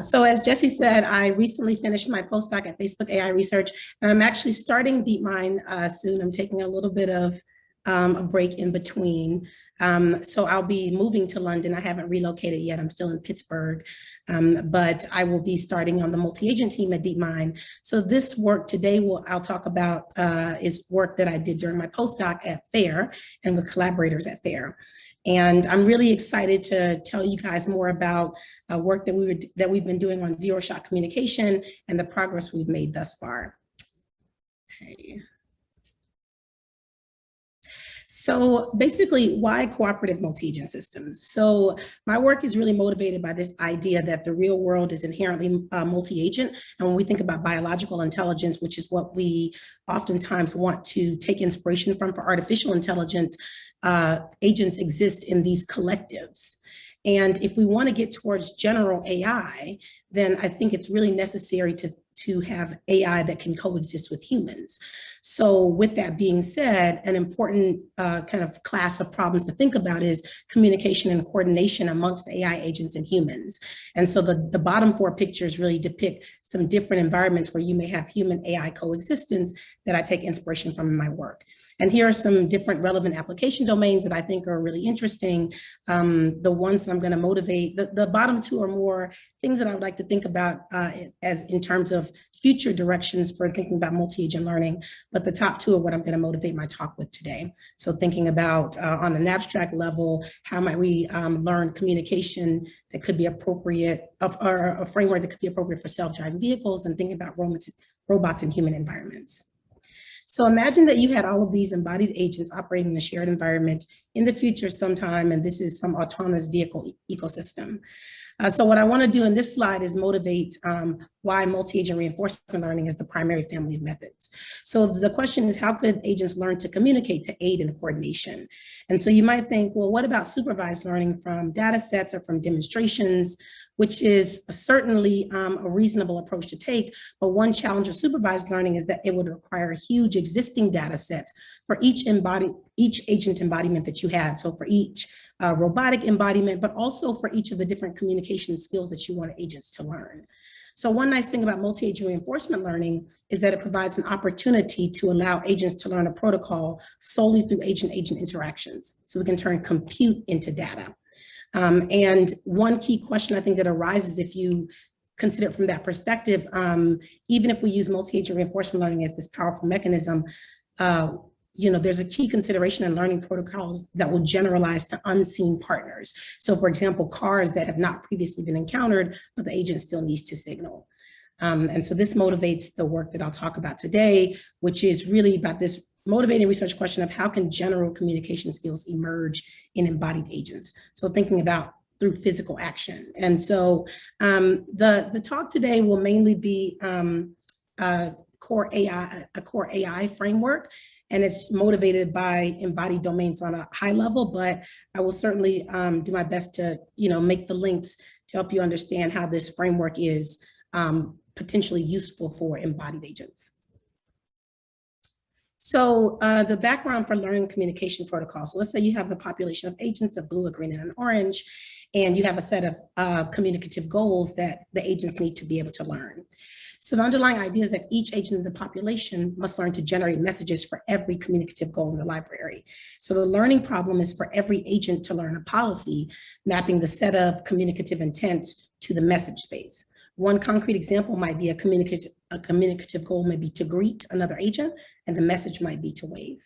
So as Jesse said, I recently finished my postdoc at Facebook AI Research, and I'm actually starting DeepMind soon. I'm taking a little bit of a break in between. So I'll be moving to London. I haven't relocated yet. I'm still in Pittsburgh, but I will be starting on the multi-agent team at DeepMind. So this work today I'll talk about is work that I did during my postdoc at FAIR and with collaborators at FAIR. And I'm really excited to tell you guys more about work that we've been doing on zero-shot communication and the progress we've made thus far. Okay. So basically, why cooperative multi-agent systems? So my work is really motivated by this idea that the real world is inherently multi-agent. And when we think about biological intelligence, which is what we oftentimes want to take inspiration from for artificial intelligence, agents exist in these collectives. And if we want to get towards general AI, then I think it's really necessary to have AI that can coexist with humans. So with that being said, an important kind of class of problems to think about is communication and coordination amongst AI agents and humans. And so the bottom four pictures really depict some different environments where you may have human AI coexistence that I take inspiration from in my work. And here are some different relevant application domains that I think are really interesting. The ones that I'm going to motivate, the bottom two are more things that I would like to think about as in terms of future directions for thinking about multi-agent learning, but the top two are what I'm going to motivate my talk with today. So thinking about on an abstract level, how might we learn communication that could be appropriate, or a framework that could be appropriate for self-driving vehicles, and thinking about robots in human environments. So imagine that you had all of these embodied agents operating in a shared environment in the future sometime, and this is some autonomous vehicle ecosystem. So what I want to do in this slide is motivate why multi-agent reinforcement learning is the primary family of methods. So the question is, how could agents learn to communicate to aid in the coordination? And so you might think, well, what about supervised learning from data sets or from demonstrations, which is certainly a reasonable approach to take. But one challenge of supervised learning is that it would require huge existing data sets for each agent embodiment that you had. So for each robotic embodiment, but also for each of the different communication skills that you want agents to learn. So one nice thing about multi-agent reinforcement learning is that it provides an opportunity to allow agents to learn a protocol solely through agent-agent interactions. So we can turn compute into data. And one key question I think that arises if you consider it from that perspective, even if we use multi-agent reinforcement learning as this powerful mechanism, there's a key consideration in learning protocols that will generalize to unseen partners. So for example, cars that have not previously been encountered, but the agent still needs to signal. And so this motivates the work that I'll talk about today, which is really about this motivating research question of how can general communication skills emerge in embodied agents? So thinking about through physical action. And so the talk today will mainly be a core AI framework, and it's motivated by embodied domains on a high level, but I will certainly do my best to make the links to help you understand how this framework is potentially useful for embodied agents. So the background for learning communication protocols. So let's say you have a population of agents of blue, a green, and an orange, and you have a set of communicative goals that the agents need to be able to learn. So the underlying idea is that each agent in the population must learn to generate messages for every communicative goal in the library. So the learning problem is for every agent to learn a policy, mapping the set of communicative intents to the message space. One concrete example might be a communicative goal may be to greet another agent, and the message might be to wave.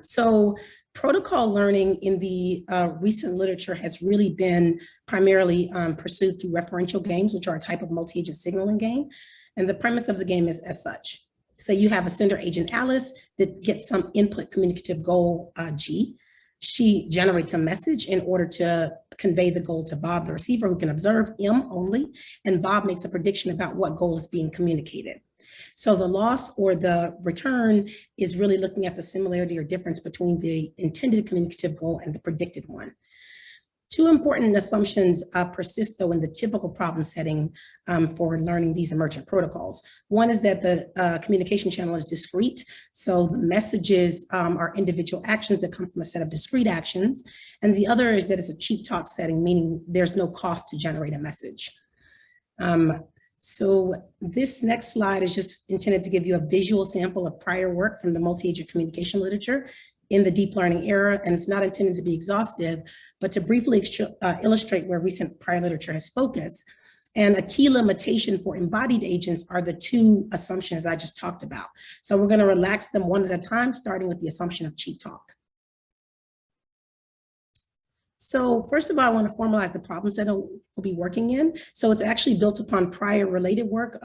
So protocol learning in the recent literature has really been primarily pursued through referential games, which are a type of multi-agent signaling game. And the premise of the game is as such. So you have a sender agent Alice that gets some input communicative goal G. She generates a message in order to convey the goal to Bob, the receiver, who can observe M only, and Bob makes a prediction about what goal is being communicated. So the loss or the return is really looking at the similarity or difference between the intended communicative goal and the predicted one. Two important assumptions persist, though, in the typical problem setting for learning these emergent protocols. One is that the communication channel is discrete, so the messages are individual actions that come from a set of discrete actions. And the other is that it's a cheap talk setting, meaning there's no cost to generate a message. So this next slide is just intended to give you a visual sample of prior work from the multi-agent communication literature in the deep learning era, and it's not intended to be exhaustive, but to briefly illustrate where recent prior literature has focused. And a key limitation for embodied agents are the two assumptions that I just talked about. So we're going to relax them one at a time, starting with the assumption of cheap talk. So first of all, I want to formalize the problem set we'll be working in. So it's actually built upon prior related work.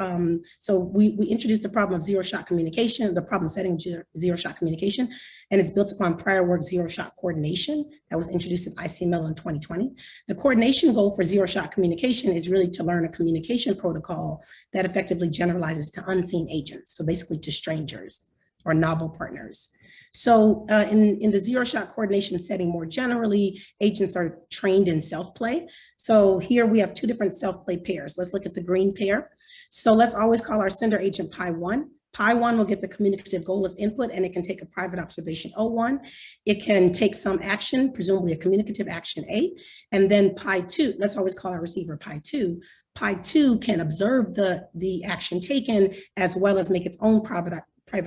So we introduced the problem of zero-shot communication, the problem setting zero-shot communication, and it's built upon prior work zero-shot coordination that was introduced at ICML in 2020. The coordination goal for zero-shot communication is really to learn a communication protocol that effectively generalizes to unseen agents, so basically to strangers or novel partners. So in the zero-shot coordination setting more generally, agents are trained in self-play. So here we have two different self-play pairs. Let's look at the green pair. So let's always call our sender agent pi1. Pi1 will get the communicative goal as input, and it can take a private observation O1. It can take some action, presumably a communicative action A, and then pi2, let's always call our receiver pi2. Pi2 can observe the action taken as well as make its own private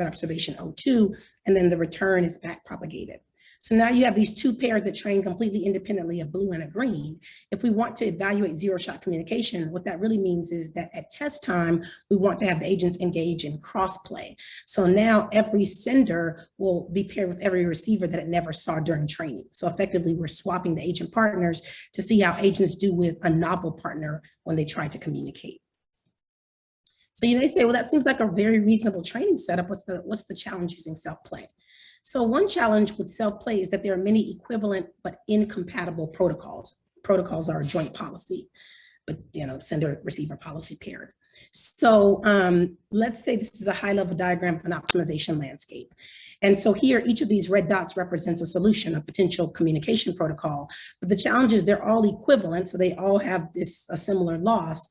observation O2, and then the return is back propagated. So now you have these two pairs that train completely independently, a blue and a green. If we want to evaluate zero-shot communication, what that really means is that at test time, we want to have the agents engage in cross-play. So now every sender will be paired with every receiver that it never saw during training. So effectively, we're swapping the agent partners to see how agents do with a novel partner when they try to communicate. So you may say, well, that seems like a very reasonable training setup. What's the challenge using self-play? So one challenge with self-play is that there are many equivalent but incompatible protocols. Protocols are a joint policy, but sender-receiver policy paired. So let's say this is a high-level diagram of an optimization landscape. And so here, each of these red dots represents a solution, a potential communication protocol. But the challenge is they're all equivalent, so they all have a similar loss.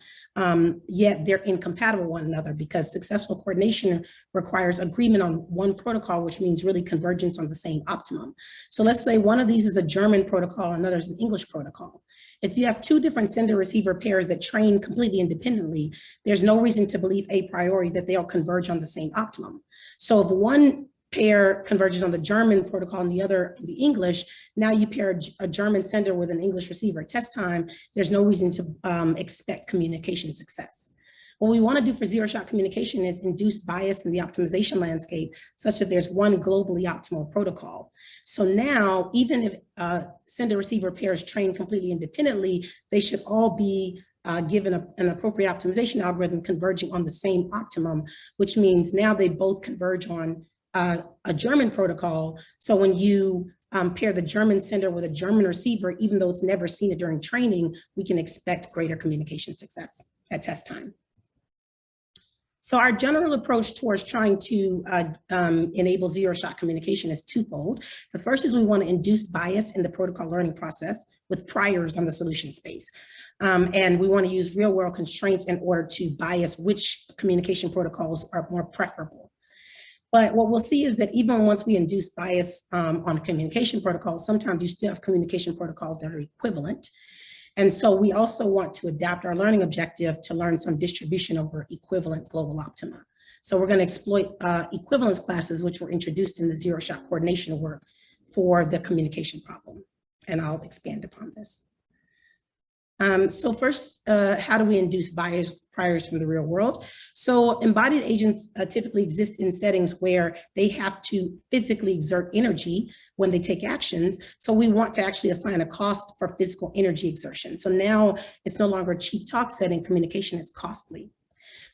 Yet they're incompatible with one another because successful coordination requires agreement on one protocol, which means really convergence on the same optimum. So let's say one of these is a German protocol, another is an English protocol. If you have two different sender-receiver pairs that train completely independently, there's no reason to believe a priori that they'll converge on the same optimum. So if one pair converges on the German protocol and the other on the English, now you pair a German sender with an English receiver at test time, there's no reason to expect communication success. What we want to do for zero-shot communication is induce bias in the optimization landscape such that there's one globally optimal protocol. So now, even if sender-receiver pairs train completely independently, they should all be given an appropriate optimization algorithm converging on the same optimum, which means now they both converge on a German protocol. So when you pair the German sender with a German receiver, even though it's never seen it during training, we can expect greater communication success at test time. So our general approach towards trying to enable zero-shot communication is twofold. The first is we want to induce bias in the protocol learning process with priors on the solution space. And we want to use real-world constraints in order to bias which communication protocols are more preferable. But what we'll see is that even once we induce bias on communication protocols, sometimes you still have communication protocols that are equivalent. And so we also want to adapt our learning objective to learn some distribution over equivalent global optima. So we're going to exploit equivalence classes, which were introduced in the zero-shot coordination work for the communication problem. And I'll expand upon this. So first, how do we induce priors from the real world? So embodied agents typically exist in settings where they have to physically exert energy when they take actions. So we want to actually assign a cost for physical energy exertion. So now it's no longer a cheap talk setting, communication is costly.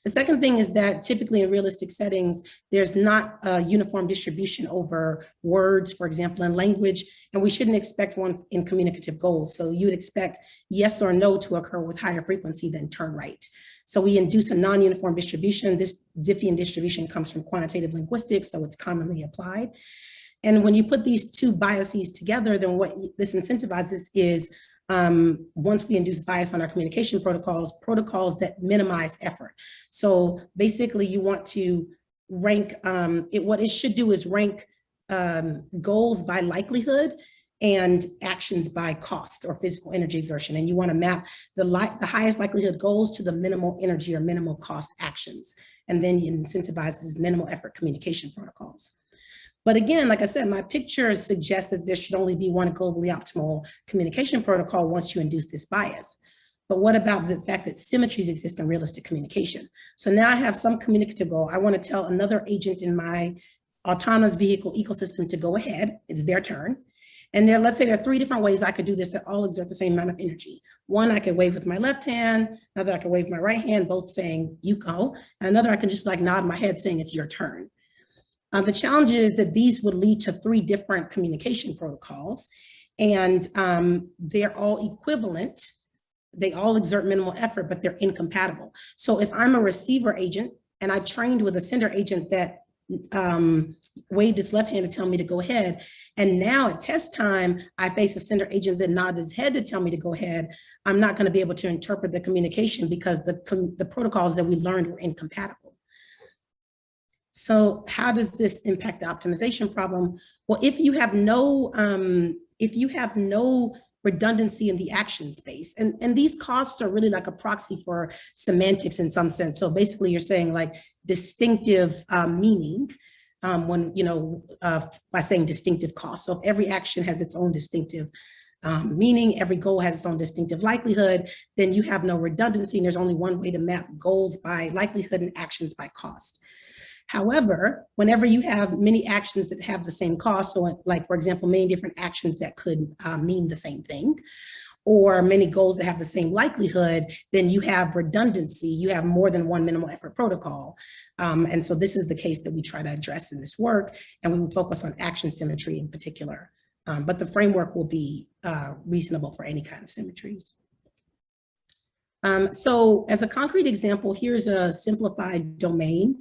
The second thing is that typically in realistic settings, there's not a uniform distribution over words, for example, in language, and we shouldn't expect one in communicative goals. So you would expect yes or no to occur with higher frequency than turn right. So we induce a non-uniform distribution. This Diffie distribution comes from quantitative linguistics, so it's commonly applied. And when you put these two biases together, then what this incentivizes is once we induce bias on our communication protocols that minimize effort. So basically you want to rank, what it should do is rank goals by likelihood and actions by cost or physical energy exertion. And you want to map the highest likelihood goals to the minimal energy or minimal cost actions. And then you incentivize these minimal effort communication protocols. But again, like I said, my picture suggests that there should only be one globally optimal communication protocol once you induce this bias. But what about the fact that symmetries exist in realistic communication? So now I have some communicative goal. I want to tell another agent in my autonomous vehicle ecosystem to go ahead. It's their turn. And there, let's say there are 3 different ways I could do this that all exert the same amount of energy. One, I could wave with my left hand. Another, I could wave with my right hand, both saying, you go. And another, I can just like nod my head saying it's your turn. The challenge is that these would lead to 3 different communication protocols, and they're all equivalent. They all exert minimal effort, but they're incompatible. So if I'm a receiver agent and I trained with a sender agent that waved its left hand to tell me to go ahead, and now at test time, I face a sender agent that nods his head to tell me to go ahead, I'm not going to be able to interpret the communication because the protocols that we learned were incompatible. So how does this impact the optimization problem? Well, if you have no redundancy in the action space, and these costs are really like a proxy for semantics in some sense. So basically you're saying like distinctive meaning when, by saying distinctive cost. So if every action has its own distinctive meaning, every goal has its own distinctive likelihood, then you have no redundancy and there's only one way to map goals by likelihood and actions by cost. However, whenever you have many actions that have the same cost, so like, for example, many different actions that could mean the same thing, or many goals that have the same likelihood, then you have redundancy. You have more than one minimal effort protocol. And so this is the case that we try to address in this work, and we will focus on action symmetry in particular. But the framework will be reasonable for any kind of symmetries. So as a concrete example, here's a simplified domain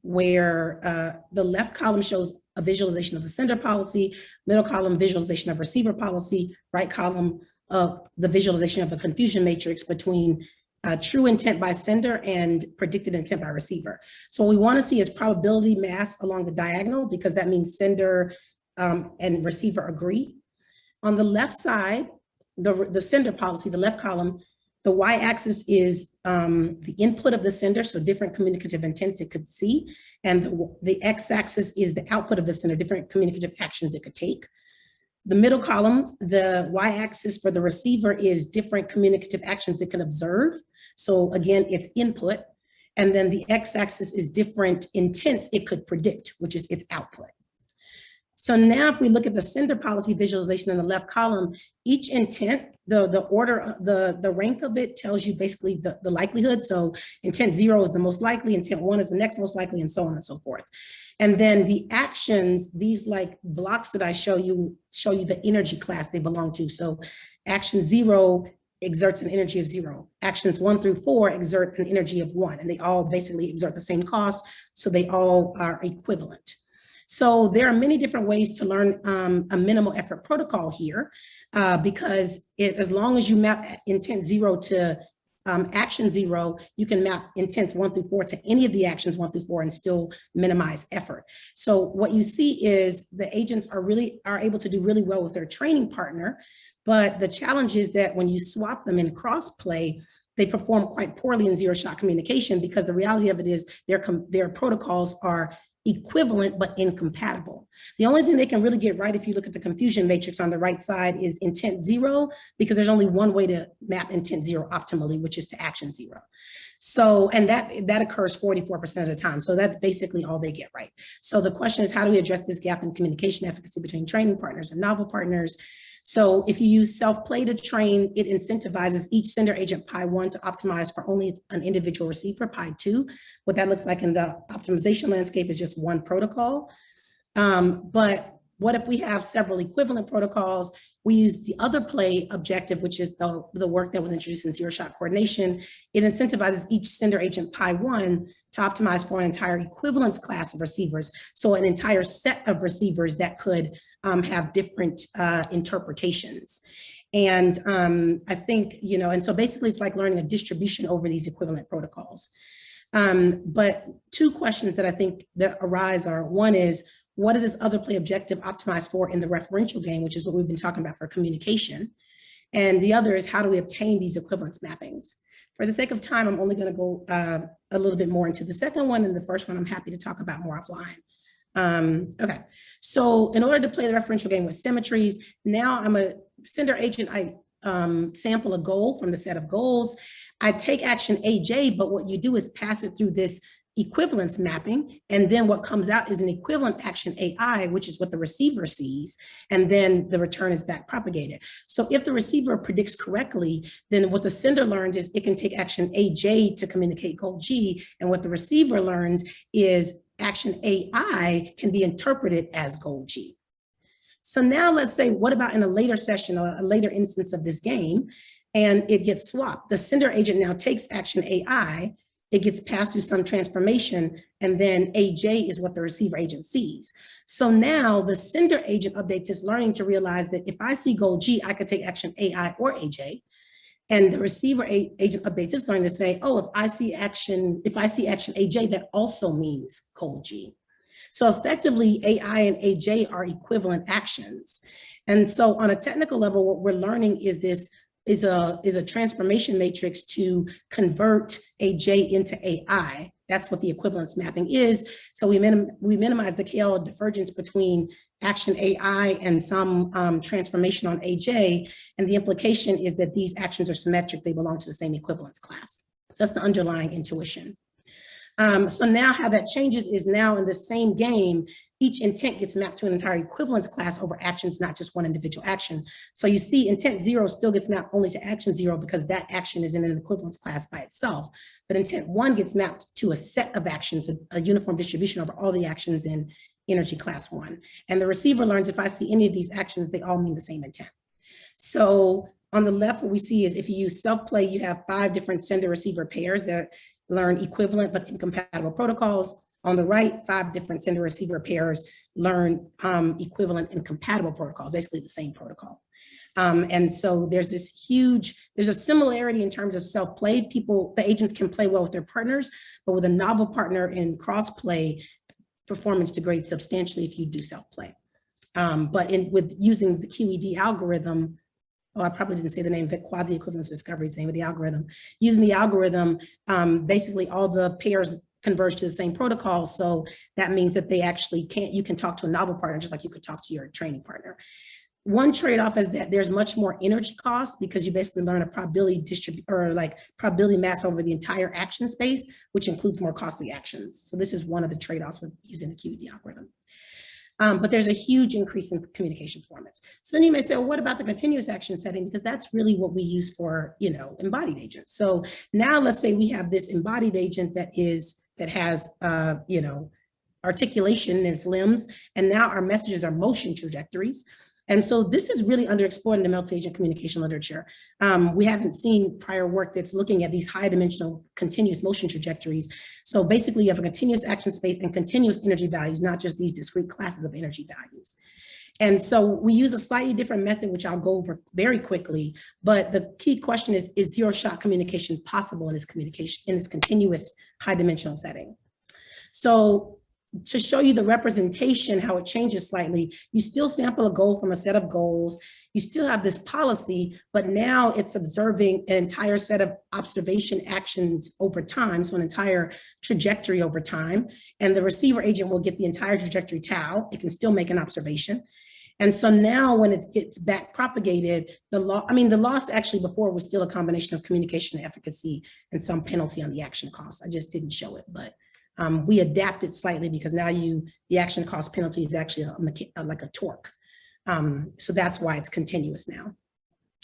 where the left column shows a visualization of the sender policy, middle column visualization of receiver policy, right column of the visualization of a confusion matrix between true intent by sender and predicted intent by receiver. So what we want to see is probability mass along the diagonal, because that means sender and receiver agree. On the left side, the sender policy, the left column, the y-axis is the input of the sender, so different communicative intents it could see, and the x-axis is the output of the sender, different communicative actions it could take. The middle column, the y-axis for the receiver is different communicative actions it can observe. So again, it's input, and then the x-axis is different intents it could predict, which is its output. So now if we look at the sender policy visualization in the left column, each intent, the order, the rank of it tells you basically the likelihood. So intent 0 is the most likely, intent 1 is the next most likely, and so on and so forth. And then the actions, these like blocks that I show you the energy class they belong to. So action 0 exerts an energy of 0. Actions 1 through 4 exert an energy of 1, and they all basically exert the same cost. So they all are equivalent. So there are many different ways to learn a minimal effort protocol here, because as long as you map intent 0 to action 0, you can map intents 1 through 4 to any of the actions 1 through 4 and still minimize effort. So what you see is the agents are able to do really well with their training partner, but the challenge is that when you swap them in cross play, they perform quite poorly in zero-shot communication, because the reality of it is their protocols are equivalent but incompatible. The only thing they can really get right, if you look at the confusion matrix on the right side, is intent 0, because there's only one way to map intent 0 optimally, which is to action 0. So, and that occurs 44% of the time. So that's basically all they get right. So the question is, how do we address this gap in communication efficacy between training partners and novel partners? So if you use self-play to train, it incentivizes each sender agent pi1 to optimize for only an individual receiver, pi2. What that looks like in the optimization landscape is just one protocol. But what if we have several equivalent protocols? We use the other play objective, which is the work that was introduced in zero-shot coordination. It incentivizes each sender agent pi1 to optimize for an entire equivalence class of receivers. So an entire set of receivers that could have different interpretations. And I think, and so basically it's like learning a distribution over these equivalent protocols. But two questions that I think that arise are, one is, what is this other play objective optimized for in the referential game, which is what we've been talking about for communication? And the other is, how do we obtain these equivalence mappings? For the sake of time, I'm only going to go a little bit more into the second one, and the first one I'm happy to talk about more offline. Okay, so in order to play the referential game with symmetries, now I'm a sender agent. I sample a goal from the set of goals. I take action AJ, but what you do is pass it through this equivalence mapping, and then what comes out is an equivalent action AI, which is what the receiver sees, and then the return is back propagated. So if the receiver predicts correctly, then what the sender learns is it can take action AJ to communicate goal G, and what the receiver learns is action AI can be interpreted as goal G. So now let's say, what about in a later session or a later instance of this game, and it gets swapped. The sender agent now takes action AI, it gets passed through some transformation, and then AJ is what the receiver agent sees. So now the sender agent updates its learning to realize that if I see goal G, I could take action AI or AJ. And the receiver agent updates its learning to say, oh, if I see action AJ, that also means goal G. So effectively, AI and AJ are equivalent actions. And so on a technical level, what we're learning is this is a transformation matrix to convert AJ into AI. That's what the equivalence mapping is. So we minimize the KL divergence between action AI and some transformation on AJ. And the implication is that these actions are symmetric. They belong to the same equivalence class. So that's the underlying intuition. So now how that changes is now in the same game, each intent gets mapped to an entire equivalence class over actions, not just one individual action. So you see intent 0 still gets mapped only to action 0 because that action is in an equivalence class by itself. But intent 1 gets mapped to a set of actions, a uniform distribution over all the actions in energy class 1. And the receiver learns if I see any of these actions, they all mean the same intent. So on the left, what we see is if you use self-play, you have 5 different sender-receiver pairs that learn equivalent but incompatible protocols. On the right, 5 different sender-receiver pairs learn equivalent and compatible protocols, basically the same protocol. And so there's there's a similarity in terms of self-play. The agents can play well with their partners, but with a novel partner in cross-play, performance degrades substantially if you do self-play. But with using the QED algorithm, I probably didn't say the name, but quasi-equivalence discovery is the name of the algorithm. Using the algorithm, basically all the pairs converge to the same protocol. So that means that you can talk to a novel partner just like you could talk to your training partner. One trade-off is that there's much more energy cost because you basically learn a probability probability mass over the entire action space, which includes more costly actions. So this is one of the trade-offs with using the QED algorithm. But there's a huge increase in communication performance. So then you may say, well, what about the continuous action setting? Because that's really what we use for, embodied agents. So now let's say we have this embodied agent that has, articulation in its limbs, and now our messages are motion trajectories. And so this is really underexplored in the multi-agent communication literature. We haven't seen prior work that's looking at these high dimensional continuous motion trajectories. So basically you have a continuous action space and continuous energy values, not just these discrete classes of energy values. And so we use a slightly different method, which I'll go over very quickly. But the key question is zero-shot communication possible in this continuous high dimensional setting? So to show you the representation, how it changes slightly, you still sample a goal from a set of goals. You still have this policy, but now it's observing an entire set of observation actions over time, so an entire trajectory over time. And the receiver agent will get the entire trajectory tau. It can still make an observation. And so now when it gets back propagated, the loss actually before was still a combination of communication efficacy and some penalty on the action cost. I just didn't show it, but we adapted slightly because now the action cost penalty is actually like a torque. So that's why it's continuous now.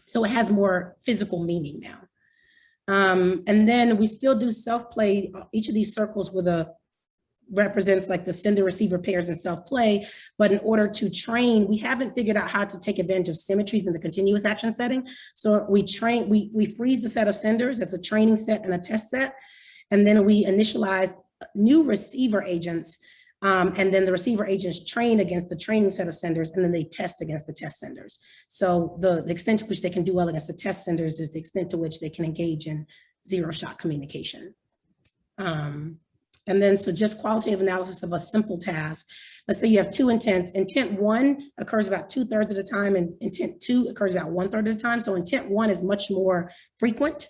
So it has more physical meaning now. And then we still do self-play. Each of these circles represents like the sender receiver pairs in self-play, but in order to train, we haven't figured out how to take advantage of symmetries in the continuous action setting. So we freeze the set of senders as a training set and a test set, and then we initialize new receiver agents And then the receiver agents train against the training set of senders, and then they test against the test senders. So the extent to which they can do well against the test senders is the extent to which they can engage in zero-shot communication. And then, so just qualitative analysis of a simple task. Let's say you have two intents. Intent 1 occurs about 2/3 of the time, and intent 2 occurs about 1/3 of the time. So intent 1 is much more frequent.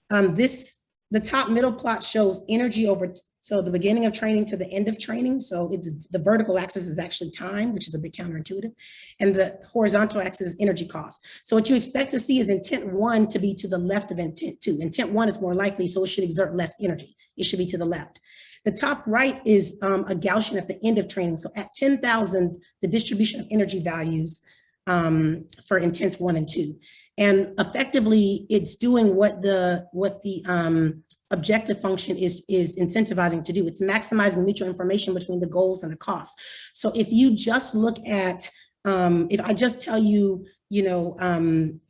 The top middle plot shows energy over, so the beginning of training to the end of training. So it's the vertical axis is actually time, which is a bit counterintuitive. And the horizontal axis is energy cost. So what you expect to see is intent 1 to be to the left of intent 2. Intent 1 is more likely, so it should exert less energy. It should be to the left. The top right is a Gaussian at the end of training. So at 10,000, the distribution of energy values for intents 1 and 2. And effectively, it's doing what the objective function is incentivizing to do. It's maximizing mutual information between the goals and the costs. So if you just look at, if I just tell you,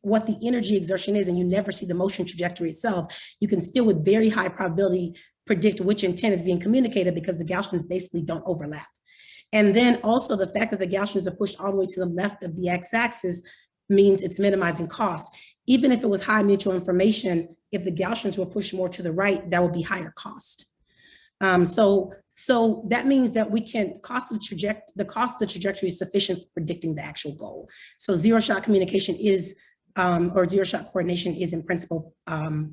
what the energy exertion is, and you never see the motion trajectory itself, you can still with very high probability predict which intent is being communicated because the Gaussians basically don't overlap. And then also the fact that the Gaussians are pushed all the way to the left of the x-axis means it's minimizing cost. Even if it was high mutual information, if the Gaussians were pushed more to the right, that would be higher cost. So that means that we can, the cost of the trajectory is sufficient for predicting the actual goal. So zero-shot communication is, or zero-shot coordination is in principle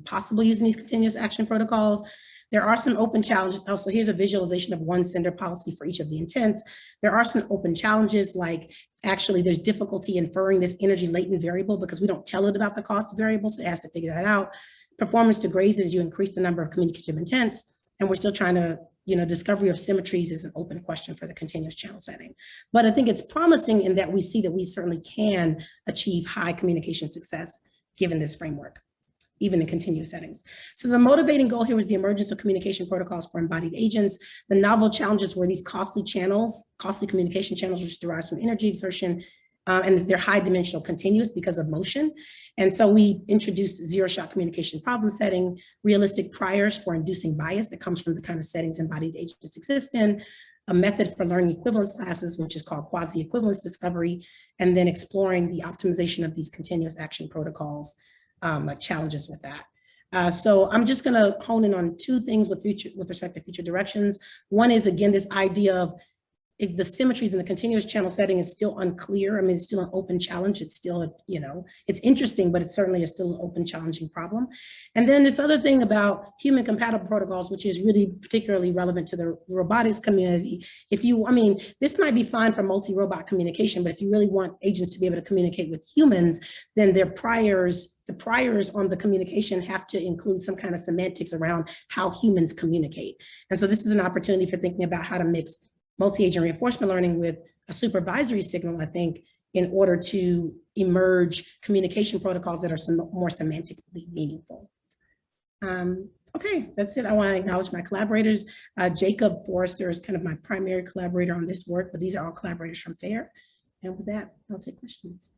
possible using these continuous action protocols. There are some open challenges. Oh, so here's a visualization of one sender policy for each of the intents. There are some open challenges, like actually there's difficulty inferring this energy latent variable because we don't tell it about the cost variable, so it has to figure that out. Performance degrades as you increase the number of communicative intents, and we're still trying to, discovery of symmetries is an open question for the continuous channel setting. But I think it's promising in that we see that we certainly can achieve high communication success given this framework, even in continuous settings. So the motivating goal here was the emergence of communication protocols for embodied agents. The novel challenges were these costly communication channels, which derives from energy exertion, and they're high dimensional continuous because of motion. And so we introduced zero-shot communication problem setting, realistic priors for inducing bias that comes from the kind of settings embodied agents exist in, a method for learning equivalence classes, which is called quasi-equivalence discovery, and then exploring the optimization of these continuous action protocols, challenges with that. So I'm just going to hone in on two things with respect to future directions. One is, again, this idea of if the symmetries in the continuous channel setting is still unclear. I mean, it's still an open challenge. It's still, it's interesting, but it certainly is still an open, challenging problem. And then this other thing about human compatible protocols, which is really particularly relevant to the robotics community. This might be fine for multi-robot communication, but if you really want agents to be able to communicate with humans, then the priors on the communication have to include some kind of semantics around how humans communicate. And so this is an opportunity for thinking about how to mix multi-agent reinforcement learning with a supervisory signal, I think, in order to emerge communication protocols that are more semantically meaningful. Okay, that's it. I want to acknowledge my collaborators. Jacob Forrester is kind of my primary collaborator on this work, but these are all collaborators from FAIR. And with that, I'll take questions.